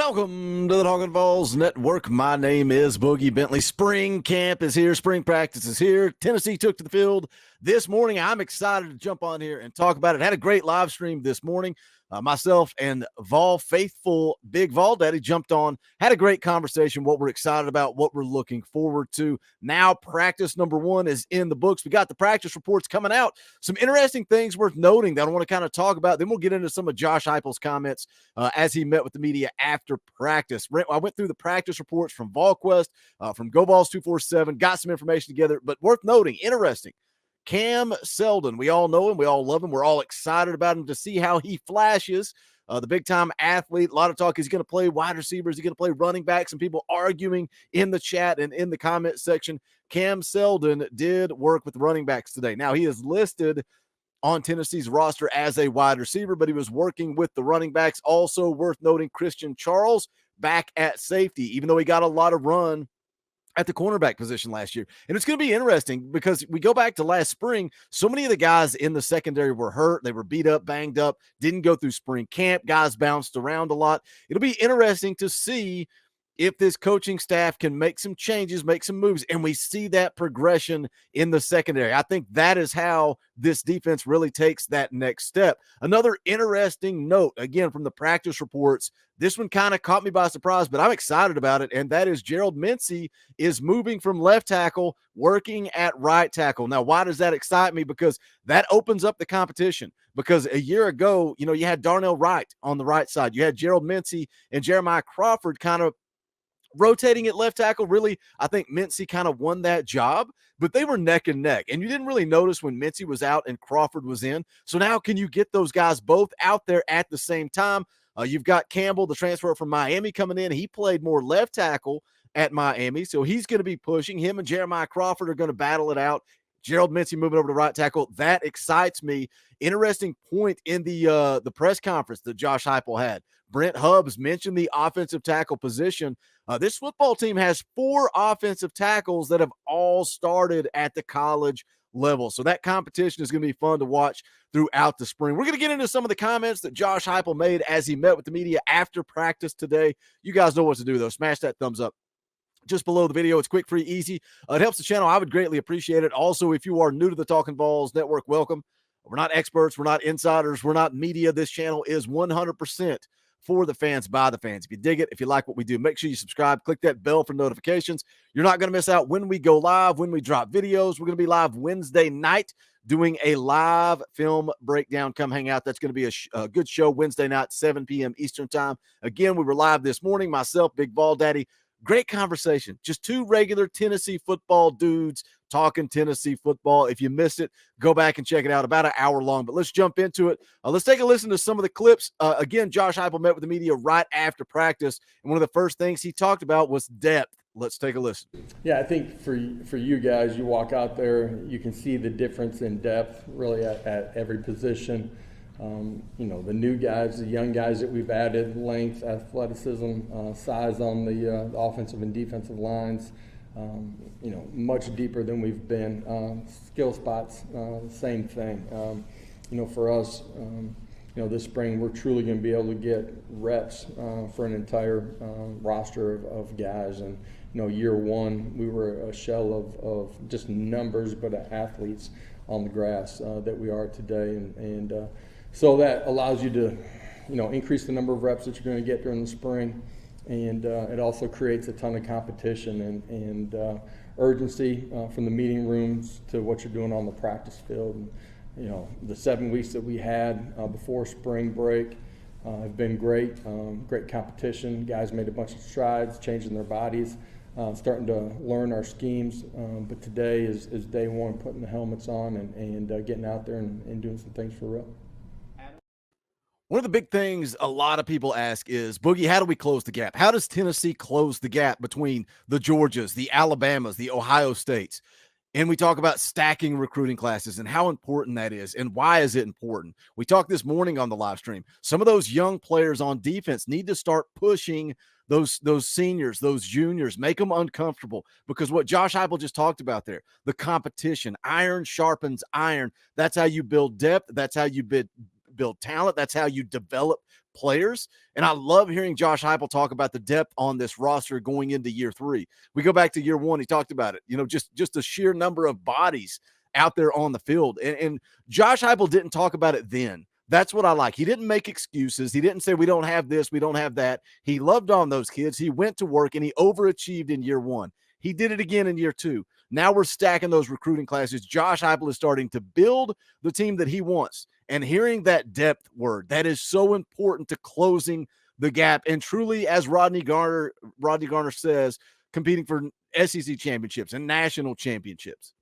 Welcome to the Talkin VAWLS Network. My name is Boogie Bentley. Spring camp is here. Spring practice is here. Tennessee took to the field this morning. I'm excited to jump on here and talk about it. Had a great live stream this morning. Myself and Vol faithful Big Vol Daddy jumped on, had a great conversation, what we're excited about, what we're looking forward to. Now practice number 1 is in the books. We got the practice reports coming out. Some interesting things worth noting that I want to kind of talk about. Then we'll get into some of Josh Heupel's comments as he met with the media after practice. I went through the practice reports from VolQuest, from GoVols 247, got some information together, but worth noting, interesting. Cam Seldon, we all know him. We all love him. We're all excited about him to see how he flashes. The big-time athlete. A lot of talk. Is he going to play wide receiver? Is he going to play running back? Some people arguing in the chat and in the comment section. Cam Seldon did work with running backs today. Now, he is listed on Tennessee's roster as a wide receiver, but he was working with the running backs. Also worth noting, Christian Charles back at safety, even though he got a lot of run at the cornerback position last year. And it's going to be interesting because we go back to last spring. So many of the guys in the secondary were hurt. They were beat up, banged up, didn't go through spring camp. Guys bounced around a lot. It'll be interesting to see if this coaching staff can make some changes, make some moves, and we see that progression in the secondary. I think that is how this defense really takes that next step. Another interesting note, again, from the practice reports, this one kind of caught me by surprise, but I'm excited about it, and that is Gerald Mincey is moving from left tackle, working at right tackle. Now, why does that excite me? Because that opens up the competition. Because a year ago, you had Darnell Wright on the right side. You had Gerald Mincey and Jeremiah Crawford kind of rotating at left tackle. Really, I think Mincey kind of won that job, but they were neck and neck. And you didn't really notice when Mincey was out and Crawford was in. So now can you get those guys both out there at the same time? You've got Campbell, the transfer from Miami, coming in. He played more left tackle at Miami, so he's going to be pushing. Him and Jeremiah Crawford are going to battle it out. Gerald Mincey moving over to right tackle. That excites me. Interesting point in the press conference that Josh Heupel had. Brent Hubbs mentioned the offensive tackle position. This football team has 4 offensive tackles that have all started at the college level. So that competition is going to be fun to watch throughout the spring. We're going to get into some of the comments that Josh Heupel made as he met with the media after practice today. You guys know what to do, though. Smash that thumbs up just below the video. It's quick, free, easy. It helps the channel. I would greatly appreciate it. Also, if you are new to the Talkin VAWLS Network, welcome. We're not experts. We're not insiders. We're not media. This channel is 100% for the fans, by the fans. If you dig it, if you like what we do, make sure you subscribe. Click that bell for notifications. You're not going to miss out when we go live, when we drop videos. We're going to be live Wednesday night doing a live film breakdown. Come hang out. That's going to be a good show Wednesday night, 7 p.m. Eastern time. Again, we were live this morning. Myself, Big Ball Daddy. Great conversation. Just 2 regular Tennessee football dudes talking Tennessee football. If you missed it, go back and check it out. About an hour long, but let's jump into it. Let's take a listen to some of the clips. Again, Josh Heupel met with the media right after practice, and one of the first things he talked about was depth. Let's take a listen. Yeah, I think for you guys, you walk out there, you can see the difference in depth really at every position. The new guys, the young guys that we've added, length, athleticism, size on the offensive and defensive lines, much deeper than we've been. Skill spots, same thing. For us, this spring we're truly going to be able to get reps for an entire roster of guys. And, year one, we were a shell of just numbers, but athletes on the grass that we are today. So that allows you to, increase the number of reps that you're going to get during the spring, and it also creates a ton of competition and urgency from the meeting rooms to what you're doing on the practice field. And, the 7 weeks that we had before spring break have been great. Great competition. Guys made a bunch of strides, changing their bodies, starting to learn our schemes. But today is day one, putting the helmets on and getting out there and doing some things for real. One of the big things a lot of people ask is, Boogie, how do we close the gap? How does Tennessee close the gap between the Georgias, the Alabamas, the Ohio States? And we talk about stacking recruiting classes and how important that is and why is it important. We talked this morning on the live stream. Some of those young players on defense need to start pushing those seniors, those juniors, make them uncomfortable, because what Josh Heupel just talked about there, the competition, iron sharpens iron. That's how you build depth. That's how you build talent. That's how you develop players. And I love hearing Josh Heupel talk about the depth on this roster going into year 3. We go back to year 1, he talked about it, just the sheer number of bodies out there on the field. And Josh Heupel didn't talk about it then. That's what I like. He didn't make excuses. He didn't say, we don't have this, we don't have that. He loved on those kids. He went to work and he overachieved in year 1. He did it again in year 2. Now we're stacking those recruiting classes. Josh Heupel is starting to build the team that he wants. And hearing that depth word, that is so important to closing the gap. And truly, as Rodney Garner says, competing for SEC championships and national championships.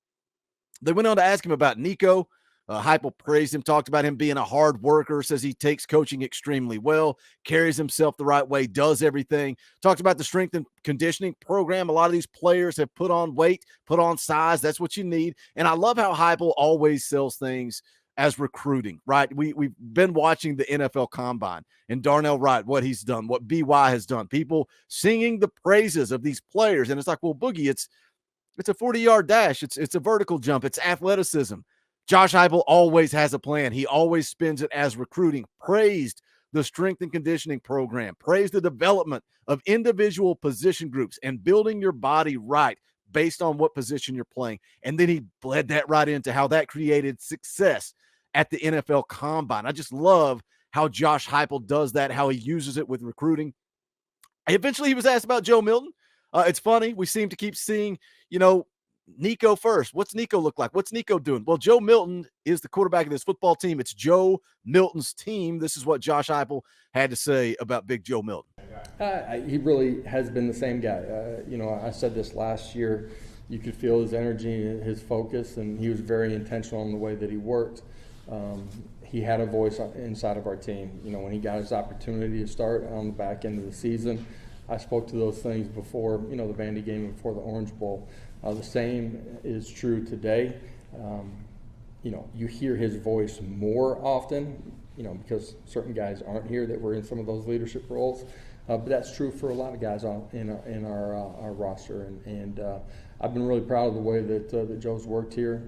They went on to ask him about Nico. Heupel praised him, talked about him being a hard worker, says he takes coaching extremely well, carries himself the right way, does everything. Talked about the strength and conditioning program. A lot of these players have put on weight, put on size. That's what you need. And I love how Heupel always sells things as recruiting, right? We've been watching the NFL Combine and Darnell Wright, what he's done, what BY has done, people singing the praises of these players. And it's like, well, Boogie, it's a 40-yard dash. It's a vertical jump. It's athleticism. Josh Heupel always has a plan. He always spins it as recruiting. Praised the strength and conditioning program. Praised the development of individual position groups and building your body right based on what position you're playing. And then he bled that right into how that created success at the NFL Combine. I just love how Josh Heupel does that, how he uses it with recruiting. Eventually, he was asked about Joe Milton. It's funny. We seem to keep seeing, Nico first. What's Nico look like? What's Nico doing? Well, Joe Milton is the quarterback of this football team. It's Joe Milton's team. This is what Josh Heupel had to say about Big Joe Milton. He really has been the same guy. I said this last year. You could feel his energy, his focus, and he was very intentional in the way that he worked. He had a voice inside of our team. When he got his opportunity to start on the back end of the season, I spoke to those things before, the Vandy game and before the Orange Bowl. The same is true today. You hear his voice more often, because certain guys aren't here that were in some of those leadership roles. But that's true for a lot of guys in our roster. And I've been really proud of the way that Joe's worked here.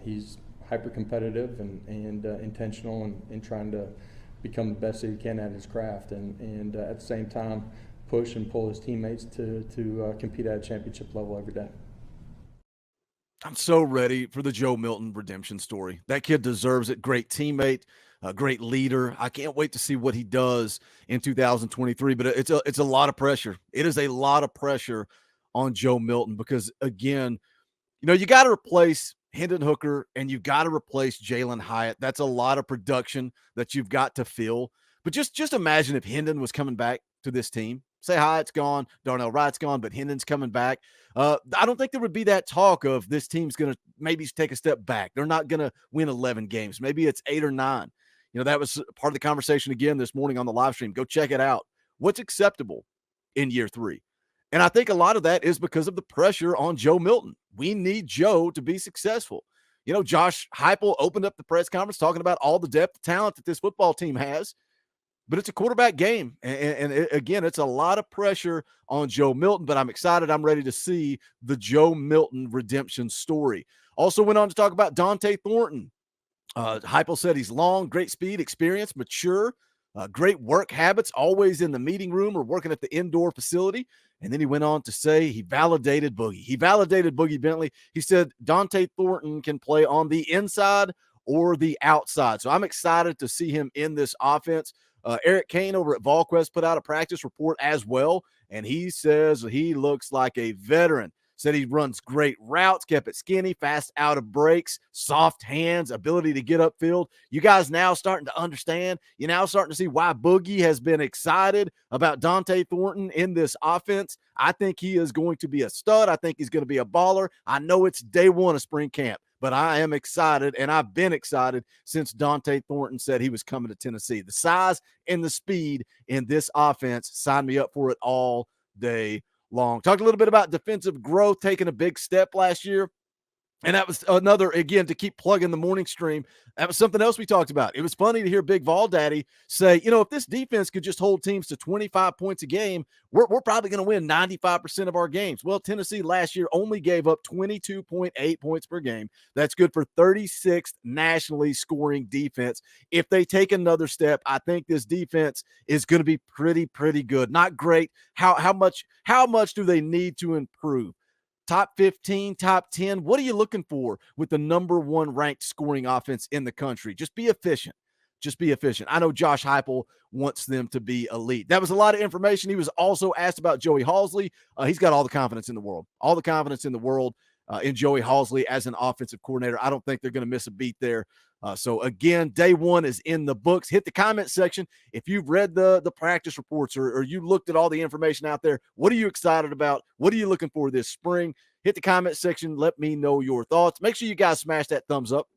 He's hyper competitive and intentional in trying to become the best that he can at his craft, and at the same time push and pull his teammates to compete at a championship level every day. I'm so ready for the Joe Milton redemption story. That kid deserves it. Great teammate, a great leader. I can't wait to see what he does in 2023, but it's a lot of pressure. It is a lot of pressure on Joe Milton because, again, you got to replace Hendon Hooker and you've got to replace Jalen Hyatt. That's a lot of production that you've got to fill. But just imagine if Hendon was coming back to this team. Say Hyatt's gone, Darnell Wright's gone, but Hendon's coming back. I don't think there would be that talk of this team's going to maybe take a step back. They're not going to win 11 games. Maybe it's 8 or 9. That was part of the conversation again this morning on the live stream. Go check it out. What's acceptable in year 3? And I think a lot of that is because of the pressure on Joe Milton. We need Joe to be successful. Josh Heupel opened up the press conference talking about all the depth of talent that this football team has. But it's a quarterback game. And again, it's a lot of pressure on Joe Milton, but I'm excited. I'm ready to see the Joe Milton redemption story. Also went on to talk about Dante Thornton. Heupel said he's long, great speed, experience, mature, great work habits, always in the meeting room or working at the indoor facility. And then he went on to say he validated Boogie. He validated Boogie Bentley. He said Dante Thornton can play on the inside or the outside. So I'm excited to see him in this offense. Eric Kane over at VAWLS put out a practice report as well, and he says he looks like a veteran. Said he runs great routes, kept it skinny, fast out of breaks, soft hands, ability to get upfield. You guys now starting to understand. You're now starting to see why Boogie has been excited about Dante Thornton in this offense. I think he is going to be a stud. I think he's going to be a baller. I know it's day 1 of spring camp, but I am excited, and I've been excited since Dante Thornton said he was coming to Tennessee. The size and the speed in this offense, sign me up for it all day long. Talked a little bit about defensive growth, taking a big step last year. And that was another, again, to keep plugging the morning stream. That was something else we talked about. It was funny to hear Big Vol Daddy say, if this defense could just hold teams to 25 points a game, we're probably going to win 95% of our games. Well, Tennessee last year only gave up 22.8 points per game. That's good for 36th nationally scoring defense. If they take another step, I think this defense is going to be pretty good. Not great. How much do they need to improve? Top 15, top 10. What are you looking for with the number one ranked scoring offense in the country? Just be efficient. Just be efficient. I know Josh Heupel wants them to be elite. That was a lot of information. He was also asked about Joey Halzle. He's got all the confidence in the world. All the confidence in the world in Joey Halzle as an offensive coordinator. I don't think they're going to miss a beat there. So again, day one is in the books. Hit the comment section if you've read the practice reports or you looked at all the information out there. What are you excited about? What are you looking for this spring? Hit the comment section. Let me know your thoughts. Make sure you guys smash that thumbs up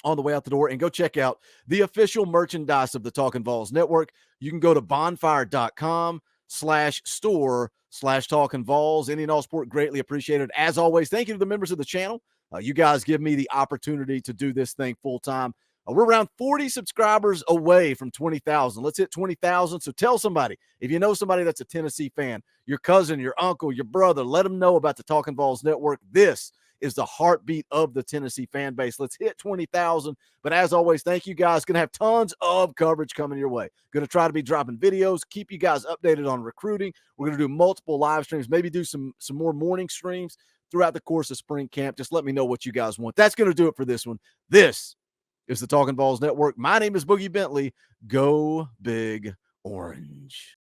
on the way out the door and go check out the official merchandise of the Talkin' VAWLS Network. You can go to bonfire.com/store/Talkin' VAWLS. Any and all support greatly appreciated. As always, thank you to the members of the channel. You guys give me the opportunity to do this thing full time. We're around 40 subscribers away from 20,000. Let's hit 20,000. So tell somebody, if you know somebody that's a Tennessee fan, your cousin, your uncle, your brother, let them know about the Talkin' VAWLS Network. This is the heartbeat of the Tennessee fan base. Let's hit 20,000. But as always, thank you guys. Going to have tons of coverage coming your way. Going to try to be dropping videos, keep you guys updated on recruiting. We're going to do multiple live streams, maybe do some more morning streams throughout the course of spring camp. Just let me know what you guys want. That's going to do it for this one. This is the Talkin' VAWLS Network. My name is Boogie Bentley. Go Big Orange.